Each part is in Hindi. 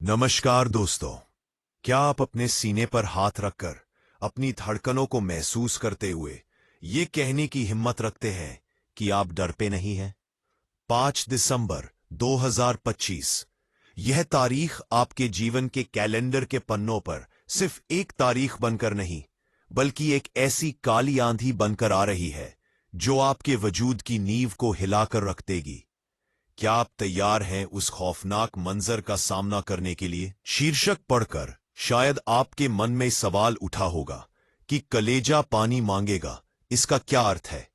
नमस्कार दोस्तों। क्या आप अपने सीने पर हाथ रखकर अपनी धड़कनों को महसूस करते हुए ये कहने की हिम्मत रखते हैं कि आप डरते नहीं हैं? 5 दिसंबर 2025। यह तारीख आपके जीवन के कैलेंडर के पन्नों पर सिर्फ एक तारीख बनकर नहीं, बल्कि एक ऐसी काली आंधी बनकर आ रही है जो आपके वजूद की नींव को हिलाकर रख देगी। क्या आप तैयार हैं उस खौफनाक मंजर का सामना करने के लिए? शीर्षक पढ़कर शायद आपके मन में सवाल उठा होगा कि कलेजा पानी मांगेगा, इसका क्या अर्थ है?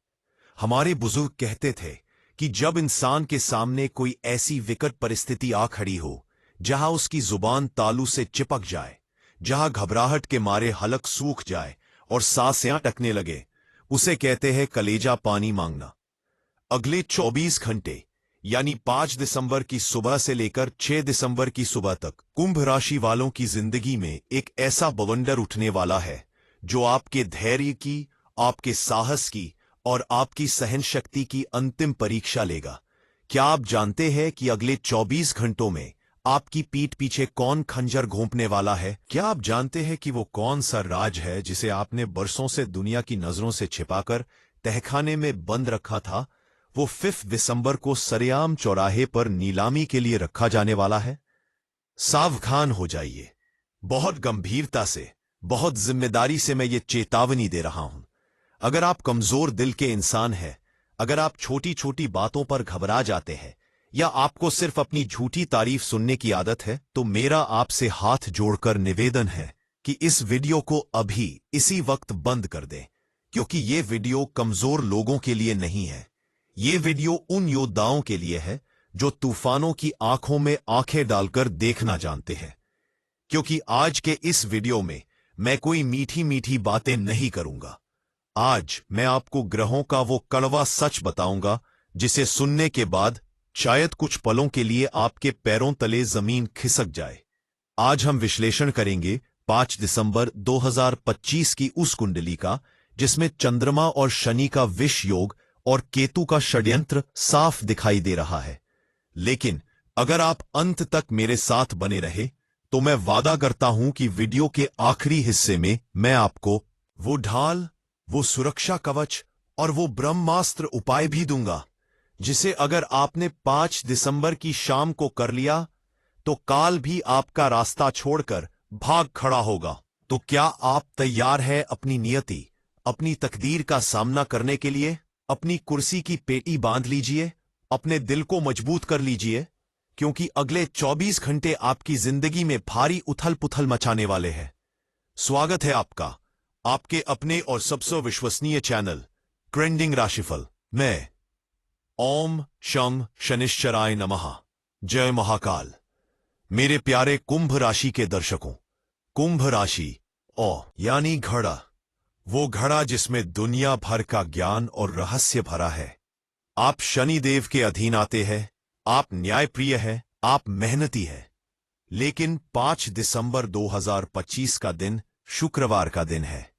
हमारे बुजुर्ग कहते थे कि जब इंसान के सामने कोई ऐसी विकट परिस्थिति आ खड़ी हो जहां उसकी जुबान तालू से चिपक जाए, जहां घबराहट के मारे हलक सूख जाए और सांसें अटकने लगे, उसे कहते हैं कलेजा पानी मांगना। अगले 24 घंटे यानी 5 दिसंबर की सुबह से लेकर 6 दिसंबर की सुबह तक कुंभ राशि वालों की जिंदगी में एक ऐसा बवंडर उठने वाला है जो आपके धैर्य की, आपके साहस की और आपकी सहन शक्ति की अंतिम परीक्षा लेगा। क्या आप जानते हैं कि अगले 24 घंटों में आपकी पीठ पीछे कौन खंजर घोंपने वाला है? क्या आप जानते हैं कि वो कौन सा राज है जिसे आपने बरसों से दुनिया की नजरों से छिपाकर तहखाने में बंद रखा था? वो 5 दिसंबर को सरेआम चौराहे पर नीलामी के लिए रखा जाने वाला है। सावधान हो जाइए। बहुत गंभीरता से, बहुत जिम्मेदारी से मैं ये चेतावनी दे रहा हूं। अगर आप कमजोर दिल के इंसान हैं, अगर आप छोटी छोटी बातों पर घबरा जाते हैं या आपको सिर्फ अपनी झूठी तारीफ सुनने की आदत है, तो मेरा आपसे हाथ जोड़कर निवेदन है कि इस वीडियो को अभी इसी वक्त बंद कर दें, क्योंकि ये वीडियो कमजोर लोगों के लिए नहीं है। ये वीडियो उन योद्धाओं के लिए है जो तूफानों की आंखों में आंखें डालकर देखना जानते हैं। क्योंकि आज के इस वीडियो में मैं कोई मीठी मीठी बातें नहीं करूंगा। आज मैं आपको ग्रहों का वो कड़वा सच बताऊंगा जिसे सुनने के बाद शायद कुछ पलों के लिए आपके पैरों तले जमीन खिसक जाए। आज हम विश्लेषण करेंगे 5 दिसंबर 2025 की उस कुंडली का जिसमें चंद्रमा और शनि का विष योग और केतु का षड्यंत्र साफ दिखाई दे रहा है। लेकिन अगर आप अंत तक मेरे साथ बने रहे तो मैं वादा करता हूं कि वीडियो के आखिरी हिस्से में मैं आपको वो ढाल, वो सुरक्षा कवच और वो ब्रह्मास्त्र उपाय भी दूंगा जिसे अगर आपने 5 दिसंबर की शाम को कर लिया तो काल भी आपका रास्ता छोड़कर भाग खड़ा होगा। तो क्या आप तैयार हैं अपनी नियति, अपनी तकदीर का सामना करने के लिए? अपनी कुर्सी की पेटी बांध लीजिए, अपने दिल को मजबूत कर लीजिए, क्योंकि अगले 24 घंटे आपकी जिंदगी में भारी उथल पुथल मचाने वाले हैं। स्वागत है आपका आपके अपने और सबसे विश्वसनीय चैनल ट्रेंडिंग राशिफल। मैं ओम शम शनिश्चराय नमः। जय महाकाल। मेरे प्यारे कुंभ राशि के दर्शकों, कुंभ राशि यानी घड़ा, वो घड़ा जिसमें दुनिया भर का ज्ञान और रहस्य भरा है। आप शनिदेव के अधीन आते हैं, आप न्यायप्रिय हैं, आप मेहनती हैं। लेकिन 5 दिसंबर 2025 का दिन शुक्रवार का दिन है।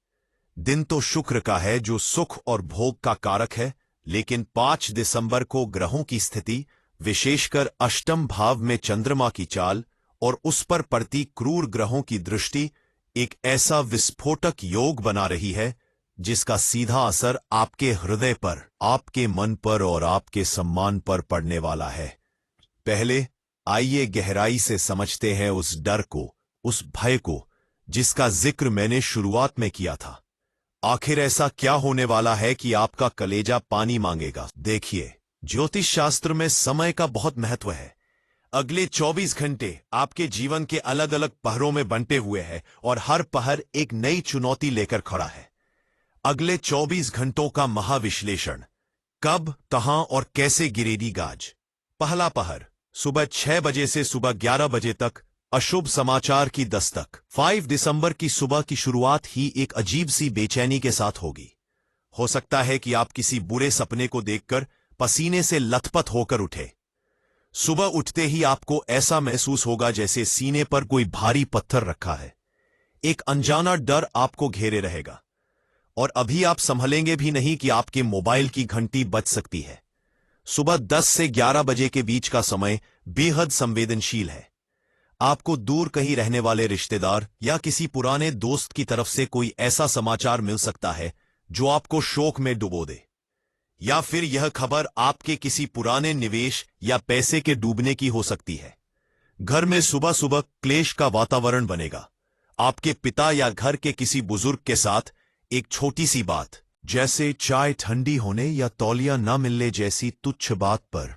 दिन तो शुक्र का है जो सुख और भोग का कारक है, लेकिन 5 दिसंबर को ग्रहों की स्थिति, विशेषकर अष्टम भाव में चंद्रमा की चाल और उस पर पड़ती क्रूर ग्रहों की दृष्टि एक ऐसा विस्फोटक योग बना रही है जिसका सीधा असर आपके हृदय पर, आपके मन पर और आपके सम्मान पर पड़ने वाला है। पहले आइए गहराई से समझते हैं उस डर को, उस भय को जिसका जिक्र मैंने शुरुआत में किया था। आखिर ऐसा क्या होने वाला है कि आपका कलेजा पानी मांगेगा? देखिए, ज्योतिष शास्त्र में समय का बहुत महत्व है। अगले 24 घंटे आपके जीवन के अलग अलग पहरों में बंटे हुए हैं और हर पहर एक नई चुनौती लेकर खड़ा है। अगले 24 घंटों का महाविश्लेषण। कब, कहां और कैसे गिरेगी गाज? पहला पहर सुबह 6 बजे से सुबह 11 बजे तक अशुभ समाचार की दस्तक। 5 दिसंबर की सुबह की शुरुआत ही एक अजीब सी बेचैनी के साथ होगी। हो सकता है कि आप किसी बुरे सपने को देखकर पसीने से लथपथ होकर उठे। सुबह उठते ही आपको ऐसा महसूस होगा जैसे सीने पर कोई भारी पत्थर रखा है। एक अनजाना डर आपको घेरे रहेगा और अभी आप संभलेंगे भी नहीं कि आपके मोबाइल की घंटी बज सकती है। सुबह 10 से 11 बजे के बीच का समय बेहद संवेदनशील है। आपको दूर कहीं रहने वाले रिश्तेदार या किसी पुराने दोस्त की तरफ से कोई ऐसा समाचार मिल सकता है जो आपको शोक में डुबो दे। या फिर यह खबर आपके किसी पुराने निवेश या पैसे के डूबने की हो सकती है। घर में सुबह सुबह क्लेश का वातावरण बनेगा। आपके पिता या घर के किसी बुजुर्ग के साथ एक छोटी सी बात, जैसे चाय ठंडी होने या तौलिया न मिलने जैसी तुच्छ बात पर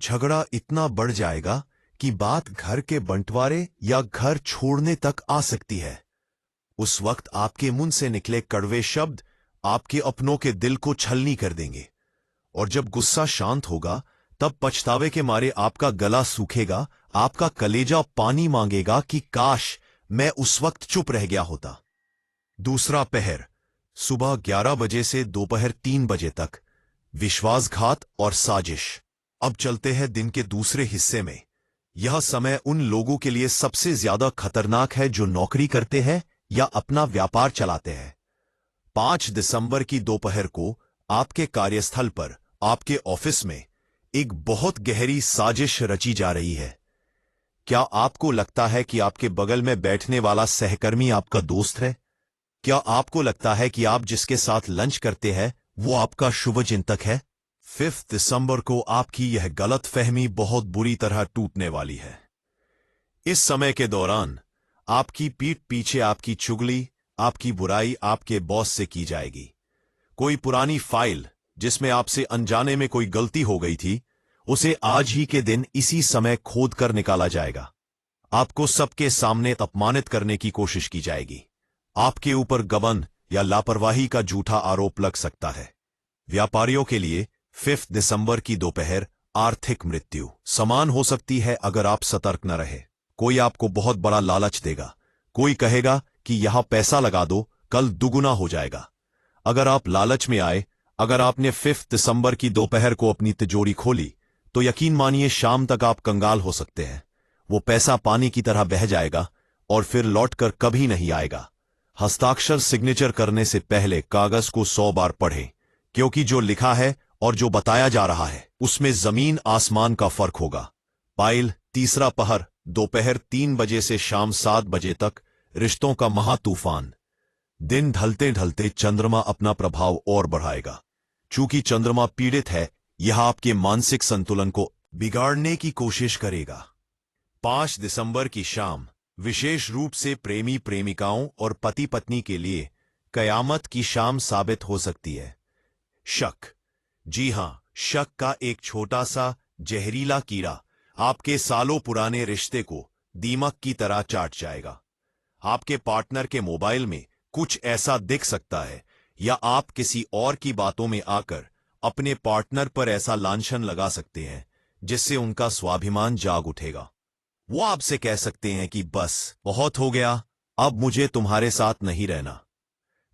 झगड़ा इतना बढ़ जाएगा कि बात घर के बंटवारे या घर छोड़ने तक आ सकती है। उस वक्त आपके मुंह से निकले कड़वे शब्द आपके अपनों के दिल को छलनी कर देंगे, और जब गुस्सा शांत होगा तब पछतावे के मारे आपका गला सूखेगा, आपका कलेजा पानी मांगेगा कि काश मैं उस वक्त चुप रह गया होता। दूसरा पहर, सुबह 11 बजे से दोपहर 3 बजे तक, विश्वासघात और साजिश। अब चलते हैं दिन के दूसरे हिस्से में। यह समय उन लोगों के लिए सबसे ज्यादा खतरनाक है जो नौकरी करते हैं या अपना व्यापार चलाते हैं। 5 दिसंबर की दोपहर को आपके कार्यस्थल पर, आपके ऑफिस में एक बहुत गहरी साजिश रची जा रही है। क्या आपको लगता है कि आपके बगल में बैठने वाला सहकर्मी आपका दोस्त है? क्या आपको लगता है कि आप जिसके साथ लंच करते हैं वो आपका शुभचिंतक है? 5 दिसंबर को आपकी यह गलतफहमी बहुत बुरी तरह टूटने वाली है। इस समय के दौरान आपकी पीठ पीछे आपकी चुगली, आपकी बुराई आपके बॉस से की जाएगी। कोई पुरानी फाइल जिसमें आपसे अनजाने में कोई गलती हो गई थी, उसे आज ही के दिन इसी समय खोद कर निकाला जाएगा। आपको सबके सामने अपमानित करने की कोशिश की जाएगी। आपके ऊपर गबन या लापरवाही का झूठा आरोप लग सकता है। व्यापारियों के लिए 5 दिसंबर की दोपहर आर्थिक मृत्यु समान हो सकती है अगर आप सतर्क न रहे। कोई आपको बहुत बड़ा लालच देगा। कोई कहेगा कि यहां पैसा लगा दो, कल दुगुना हो जाएगा। अगर आप लालच में आए, अगर आपने 5 दिसंबर की दोपहर को अपनी तिजोरी खोली, तो यकीन मानिए शाम तक आप कंगाल हो सकते हैं। वो पैसा पानी की तरह बह जाएगा और फिर लौटकर कभी नहीं आएगा। हस्ताक्षर सिग्नेचर करने से पहले कागज को 100 बार पढ़ें, क्योंकि जो लिखा है और जो बताया जा रहा है उसमें जमीन आसमान का फर्क होगा। पाइल, तीसरा पहर, दोपहर 3 बजे से शाम 7 बजे तक, रिश्तों का महातूफान। दिन ढलते ढलते चंद्रमा अपना प्रभाव और बढ़ाएगा। चूंकि चंद्रमा पीड़ित है, यह आपके मानसिक संतुलन को बिगाड़ने की कोशिश करेगा। 5 दिसंबर की शाम विशेष रूप से प्रेमी प्रेमिकाओं और पति पत्नी के लिए कयामत की शाम साबित हो सकती है। शक, जी हां, शक का एक छोटा सा जहरीला कीड़ा आपके सालों पुराने रिश्ते को दीमक की तरह चाट जाएगा। आपके पार्टनर के मोबाइल में कुछ ऐसा दिख सकता है, या आप किसी और की बातों में आकर अपने पार्टनर पर ऐसा लांछन लगा सकते हैं जिससे उनका स्वाभिमान जाग उठेगा। वो आपसे कह सकते हैं कि बस बहुत हो गया, अब मुझे तुम्हारे साथ नहीं रहना।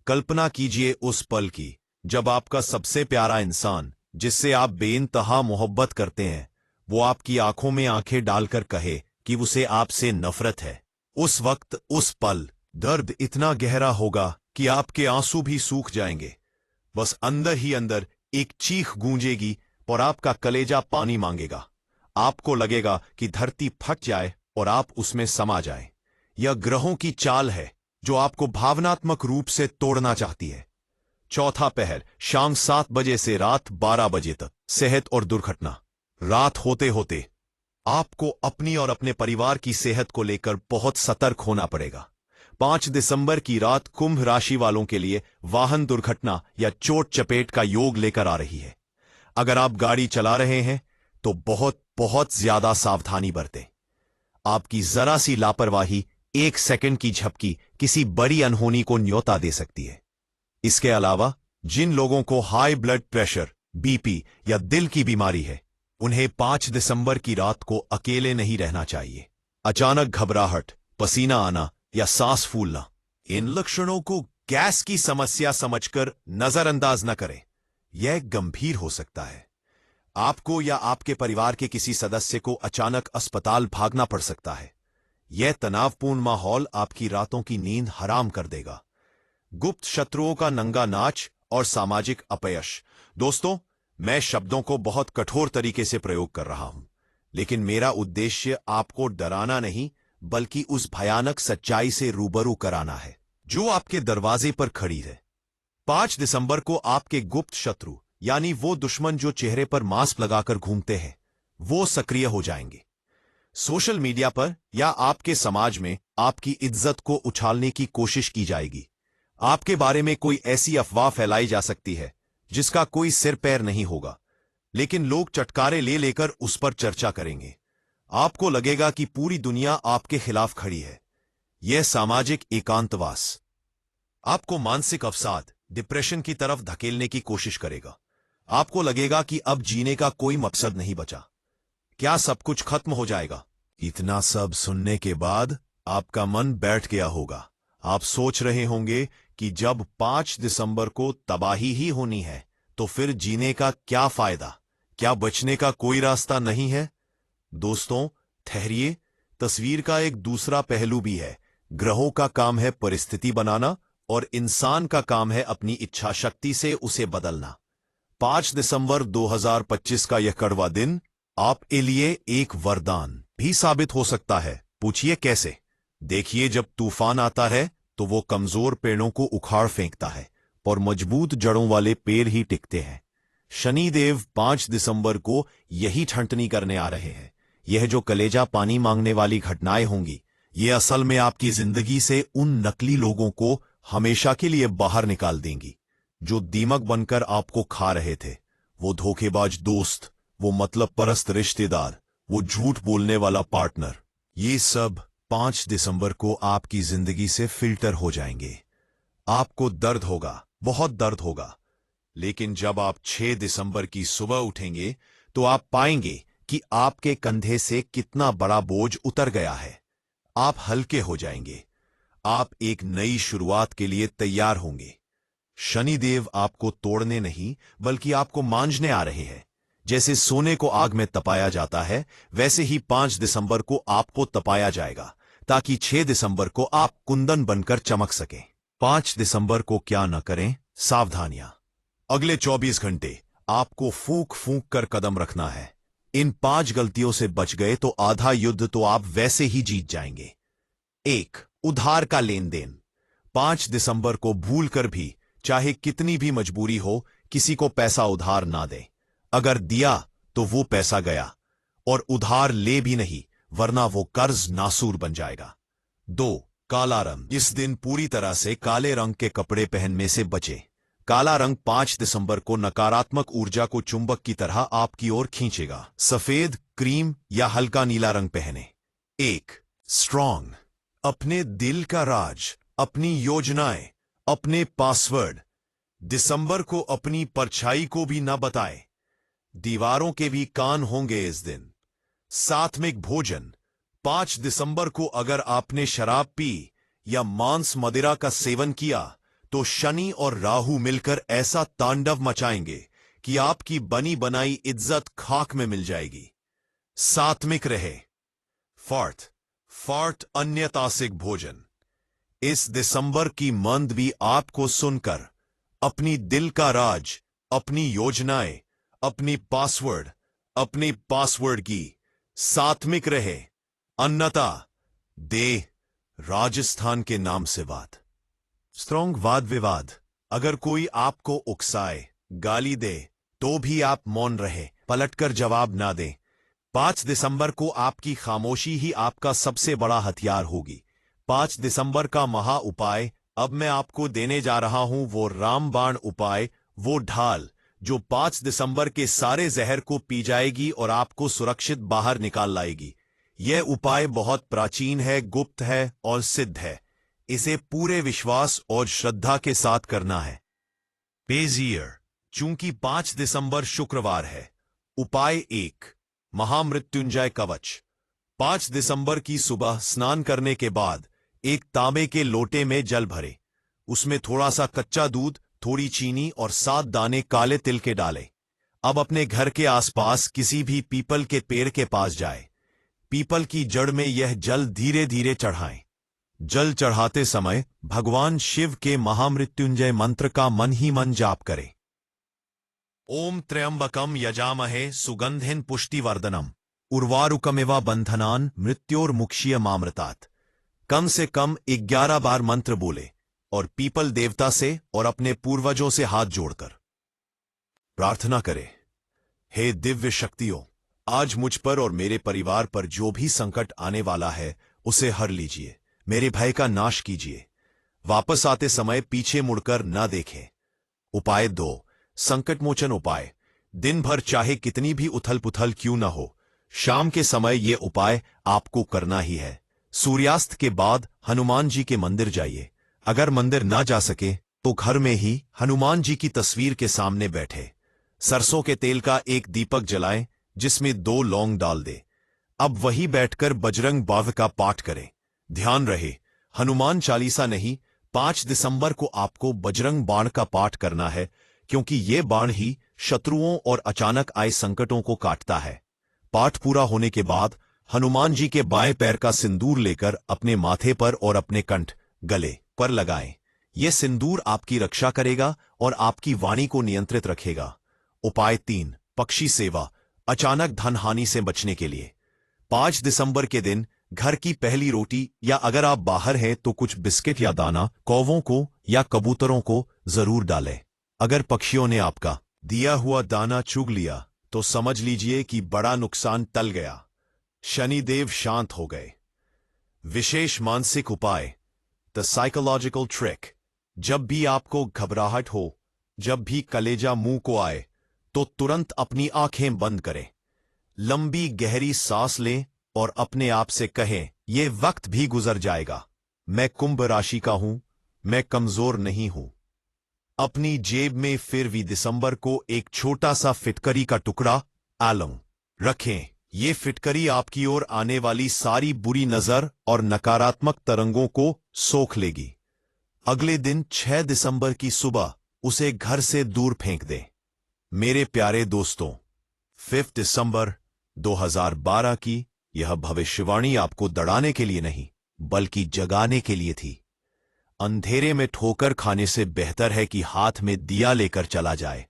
कल्पना कीजिए उस पल की जब आपका सबसे प्यारा इंसान, जिससे आप बेइंतहा मोहब्बत करते हैं, वो आपकी आंखों में आंखें डालकर कहे कि उसे आपसे नफरत है। उस वक्त, उस पल दर्द इतना गहरा होगा कि आपके आंसू भी सूख जाएंगे। बस अंदर ही अंदर एक चीख गूंजेगी और आपका कलेजा पानी मांगेगा। आपको लगेगा कि धरती फट जाए और आप उसमें समा जाएं। यह ग्रहों की चाल है जो आपको भावनात्मक रूप से तोड़ना चाहती है। चौथा पहर, शाम 7 बजे से रात 12 बजे तक, सेहत और दुर्घटना। रात होते होते आपको अपनी और अपने परिवार की सेहत को लेकर बहुत सतर्क होना पड़ेगा। 5 दिसंबर की रात कुंभ राशि वालों के लिए वाहन दुर्घटना या चोट चपेट का योग लेकर आ रही है। अगर आप गाड़ी चला रहे हैं तो बहुत बहुत ज्यादा सावधानी बरतें। आपकी जरा सी लापरवाही, 1 सेकंड की झपकी किसी बड़ी अनहोनी को न्योता दे सकती है। इसके अलावा जिन लोगों को हाई ब्लड प्रेशर, बीपी या दिल की बीमारी है, उन्हें 5 दिसंबर की रात को अकेले नहीं रहना चाहिए। अचानक घबराहट, पसीना आना या सांस फूलना, इन लक्षणों को गैस की समस्या समझकर नजरअंदाज न करें। यह गंभीर हो सकता है। आपको या आपके परिवार के किसी सदस्य को अचानक अस्पताल भागना पड़ सकता है। यह तनावपूर्ण माहौल आपकी रातों की नींद हराम कर देगा। गुप्त शत्रुओं का नंगा नाच और सामाजिक अपयश। दोस्तों, मैं शब्दों को बहुत कठोर तरीके से प्रयोग कर रहा हूं, लेकिन मेरा उद्देश्य आपको डराना नहीं, बल्कि उस भयानक सच्चाई से रूबरू कराना है जो आपके दरवाजे पर खड़ी है। 5 दिसंबर को आपके गुप्त शत्रु यानी वो दुश्मन जो चेहरे पर मास्क लगाकर घूमते हैं, वो सक्रिय हो जाएंगे। सोशल मीडिया पर या आपके समाज में आपकी इज्जत को उछालने की कोशिश की जाएगी। आपके बारे में कोई ऐसी अफवाह फैलाई जा सकती है जिसका कोई सिर पैर नहीं होगा, लेकिन लोग चटकारे ले लेकर उस पर चर्चा करेंगे। आपको लगेगा कि पूरी दुनिया आपके खिलाफ खड़ी है। यह सामाजिक एकांतवास आपको मानसिक अवसाद, डिप्रेशन की तरफ धकेलने की कोशिश करेगा। आपको लगेगा कि अब जीने का कोई मकसद नहीं बचा। क्या सब कुछ खत्म हो जाएगा? इतना सब सुनने के बाद आपका मन बैठ गया होगा। आप सोच रहे होंगे कि जब 5 दिसंबर को तबाही ही होनी है तो फिर जीने का क्या फायदा? क्या बचने का कोई रास्ता नहीं है? दोस्तों, ठहरिए, तस्वीर का एक दूसरा पहलू भी है। ग्रहों का काम है परिस्थिति बनाना और इंसान का काम है अपनी इच्छा शक्ति से उसे बदलना। 5 दिसंबर 2025 का यह कड़वा दिन आपके लिए एक वरदान भी साबित हो सकता है। पूछिए कैसे? देखिए, जब तूफान आता है तो वो कमजोर पेड़ों को उखाड़ फेंकता है और मजबूत जड़ों वाले पेड़ ही टिकते हैं। शनिदेव 5 दिसंबर को यही ठंडनी करने आ रहे हैं। यह जो कलेजा पानी मांगने वाली घटनाएं होंगी, ये असल में आपकी जिंदगी से उन नकली लोगों को हमेशा के लिए बाहर निकाल देंगी जो दीमक बनकर आपको खा रहे थे। वो धोखेबाज दोस्त, वो मतलब परस्त रिश्तेदार, वो झूठ बोलने वाला पार्टनर, ये सब 5 दिसंबर को आपकी जिंदगी से फिल्टर हो जाएंगे। आपको दर्द होगा, बहुत दर्द होगा, लेकिन जब आप 6 दिसंबर की सुबह उठेंगे तो आप पाएंगे कि आपके कंधे से कितना बड़ा बोझ उतर गया है। आप हल्के हो जाएंगे। आप एक नई शुरुआत के लिए तैयार होंगे। शनिदेव आपको तोड़ने नहीं बल्कि आपको मांझने आ रहे हैं। जैसे सोने को आग में तपाया जाता है, वैसे ही 5 दिसंबर को आपको तपाया जाएगा ताकि 6 दिसंबर को आप कुंदन बनकर चमक सकें। 5 दिसंबर को क्या न करें? सावधानियां। अगले 24 घंटे आपको फूंक फूंक कर कदम रखना है। इन 5 गलतियों से बच गए तो आधा युद्ध तो आप वैसे ही जीत जाएंगे। 1. उधार का लेन देन। 5 दिसंबर को भूल कर भी, चाहे कितनी भी मजबूरी हो, किसी को पैसा उधार ना दें। अगर दिया तो वो पैसा गया, और उधार ले भी नहीं, वरना वो कर्ज नासूर बन जाएगा। 2. काला रंग। इस दिन पूरी तरह से काले रंग के कपड़े पहनने से बचें। काला रंग 5 दिसंबर को नकारात्मक ऊर्जा को चुंबक की तरह आपकी ओर खींचेगा। सफेद, क्रीम या हल्का नीला रंग पहने। 1. स्ट्रॉन्ग। अपने दिल का राज, अपनी योजनाएं, अपने पासवर्ड दिसंबर को अपनी परछाई को भी न बताएं। दीवारों के भी कान होंगे इस दिन। सात्विक भोजन। 5 दिसंबर को अगर आपने शराब पी या मांस मदिरा का सेवन किया तो शनि और राहु मिलकर ऐसा तांडव मचाएंगे कि आपकी बनी बनाई इज्जत खाक में मिल जाएगी। सात्विक रहे। फॉर्ट अन्यतासिक भोजन। इस दिसंबर की मंद भी आपको सुनकर अपनी दिल का राज, अपनी योजनाएं, अपनी पासवर्ड की सात्विक रहे। अन्यथा दे राजस्थान के नाम से वाद। स्ट्रॉन्ग वाद विवाद। अगर कोई आपको उकसाए, गाली दे, तो भी आप मौन रहे, पलटकर जवाब ना दें। 5 दिसंबर को आपकी खामोशी ही आपका सबसे बड़ा हथियार होगी। 5 दिसंबर का महा उपाय अब मैं आपको देने जा रहा हूं, वो रामबाण उपाय, वो ढाल जो 5 दिसंबर के सारे जहर को पी जाएगी और आपको सुरक्षित बाहर निकाल लाएगी। यह उपाय बहुत प्राचीन है, गुप्त है और सिद्ध है। इसे पूरे विश्वास और श्रद्धा के साथ करना है। बेजियर। चूंकि 5 दिसंबर शुक्रवार है, उपाय 1. महामृत्युंजय कवच। 5 दिसंबर की सुबह स्नान करने के बाद एक तांबे के लोटे में जल भरे। उसमें थोड़ा सा कच्चा दूध, थोड़ी चीनी और 7 दाने काले तिल के डालें। अब अपने घर के आसपास किसी भी पीपल के पेड़ के पास जाए। पीपल की जड़ में यह जल धीरे धीरे चढ़ाएं। जल चढ़ाते समय भगवान शिव के महामृत्युंजय मंत्र का मन ही मन जाप करें। ओम त्र्यंबकम यजामहे सुगंधिन पुष्टिवर्धनम उर्वारुकमिवा बंधनान मृत्योर्मुक्षीय मामृतात्। कम से कम 11 बार मंत्र बोले और पीपल देवता से और अपने पूर्वजों से हाथ जोड़कर प्रार्थना करें, हे दिव्य शक्तियों, आज मुझ पर और मेरे परिवार पर जो भी संकट आने वाला है उसे हर लीजिए, मेरे भय का नाश कीजिए, वापस आते समय पीछे मुड़कर न देखें। उपाय 2, संकटमोचन उपाय। दिन भर चाहे कितनी भी उथल पुथल क्यों न हो, शाम के समय ये उपाय आपको करना ही है। सूर्यास्त के बाद हनुमान जी के मंदिर जाइए। अगर मंदिर ना जा सके तो घर में ही हनुमान जी की तस्वीर के सामने बैठे सरसों के तेल का एक दीपक जलाएं जिसमें 2 लौंग डाल दे। अब वही बैठकर बजरंग बाण का पाठ करें। ध्यान रहे, हनुमान चालीसा नहीं, 5 दिसंबर को आपको बजरंग बाण का पाठ करना है, क्योंकि ये बाण ही शत्रुओं और अचानक आए संकटों को काटता है। पाठ पूरा होने के बाद हनुमान जी के बाएं पैर का सिंदूर लेकर अपने माथे पर और अपने कंठ, गले पर लगाएं। यह सिंदूर आपकी रक्षा करेगा और आपकी वाणी को नियंत्रित रखेगा। उपाय 3, पक्षी सेवा। अचानक धन हानि से बचने के लिए 5 दिसंबर के दिन घर की पहली रोटी या अगर आप बाहर हैं तो कुछ बिस्किट या दाना कौवों को या कबूतरों को जरूर डालें। अगर पक्षियों ने आपका दिया हुआ दाना चुग लिया तो समझ लीजिए कि बड़ा नुकसान टल गया, शनिदेव शांत हो गए। विशेष मानसिक उपाय, द साइकोलॉजिकल ट्रिक। जब भी आपको घबराहट हो, जब भी कलेजा मुंह को आए, तो तुरंत अपनी आंखें बंद करें, लंबी गहरी सांस लें और अपने आप से कहें, यह वक्त भी गुजर जाएगा, मैं कुंभ राशि का हूं, मैं कमजोर नहीं हूं। अपनी जेब में फिर भी दिसंबर को एक छोटा सा फिटकरी का टुकड़ा आलम रखें। ये फिटकरी आपकी ओर आने वाली सारी बुरी नजर और नकारात्मक तरंगों को सोख लेगी। अगले दिन 6 दिसंबर की सुबह उसे घर से दूर फेंक दें। मेरे प्यारे दोस्तों, 5 दिसंबर 2012 की यह भविष्यवाणी आपको डराने के लिए नहीं बल्कि जगाने के लिए थी। अंधेरे में ठोकर खाने से बेहतर है कि हाथ में दिया लेकर चला जाए।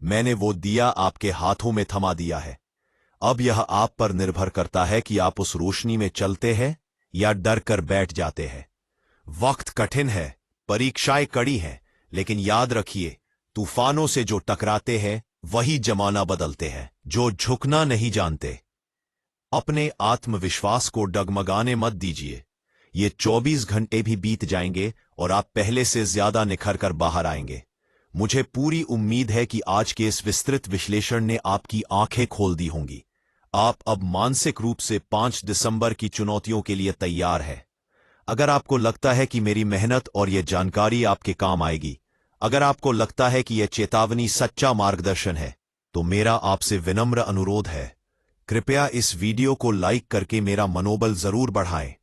मैंने वो दिया आपके हाथों में थमा दिया है। अब यह आप पर निर्भर करता है कि आप उस रोशनी में चलते हैं या डर कर बैठ जाते हैं। वक्त कठिन है, परीक्षाएं कड़ी हैं, लेकिन याद रखिए, तूफानों से जो टकराते हैं वही जमाना बदलते हैं, जो झुकना नहीं जानते। अपने आत्मविश्वास को डगमगाने मत दीजिए। ये 24 घंटे भी बीत जाएंगे और आप पहले से ज्यादा निखर कर बाहर आएंगे। मुझे पूरी उम्मीद है कि आज के इस विस्तृत विश्लेषण ने आपकी आंखें खोल दी होंगी। आप अब मानसिक रूप से 5 दिसंबर की चुनौतियों के लिए तैयार है। अगर आपको लगता है कि मेरी मेहनत और यह जानकारी आपके काम आएगी, अगर आपको लगता है कि यह चेतावनी सच्चा मार्गदर्शन है, तो मेरा आपसे विनम्र अनुरोध है, कृपया इस वीडियो को लाइक करके मेरा मनोबल जरूर बढ़ाएं।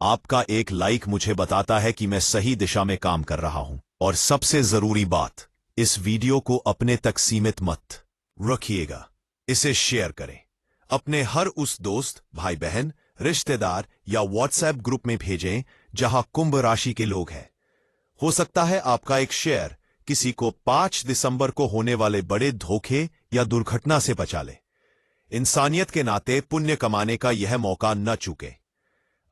आपका एक लाइक मुझे बताता है कि मैं सही दिशा में काम कर रहा हूं। और सबसे जरूरी बात, इस वीडियो को अपने तक सीमित मत रखिएगा, इसे शेयर करें। अपने हर उस दोस्त, भाई बहन, रिश्तेदार या व्हाट्सएप ग्रुप में भेजें जहां कुंभ राशि के लोग हैं। हो सकता है आपका एक शेयर किसी को 5 दिसंबर को होने वाले बड़े धोखे या दुर्घटना से बचा ले। इंसानियत के नाते पुण्य कमाने का यह मौका न चूके।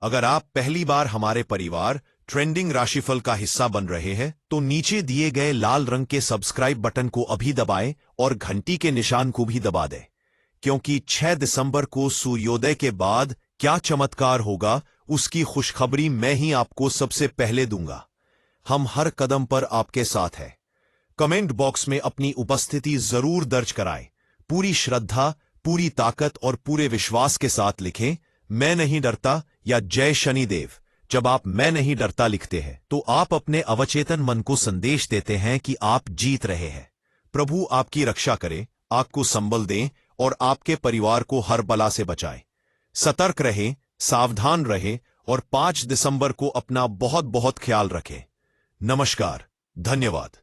अगर आप पहली बार हमारे परिवार ट्रेंडिंग राशिफल का हिस्सा बन रहे हैं तो नीचे दिए गए लाल रंग के सब्सक्राइब बटन को अभी दबाएं और घंटी के निशान को भी दबा दें, क्योंकि 6 दिसंबर को सूर्योदय के बाद क्या चमत्कार होगा उसकी खुशखबरी मैं ही आपको सबसे पहले दूंगा। हम हर कदम पर आपके साथ हैं। कमेंट बॉक्स में अपनी उपस्थिति जरूर दर्ज कराएं। पूरी श्रद्धा, पूरी ताकत और पूरे विश्वास के साथ लिखें, मैं नहीं डरता या जय शनिदेव। जब आप मैं नहीं डरता लिखते हैं तो आप अपने अवचेतन मन को संदेश देते हैं कि आप जीत रहे हैं। प्रभु आपकी रक्षा करे, आपको संबल दें और आपके परिवार को हर बला से बचाए। सतर्क रहें, सावधान रहें और 5 दिसंबर को अपना बहुत बहुत ख्याल रखें। नमस्कार, धन्यवाद।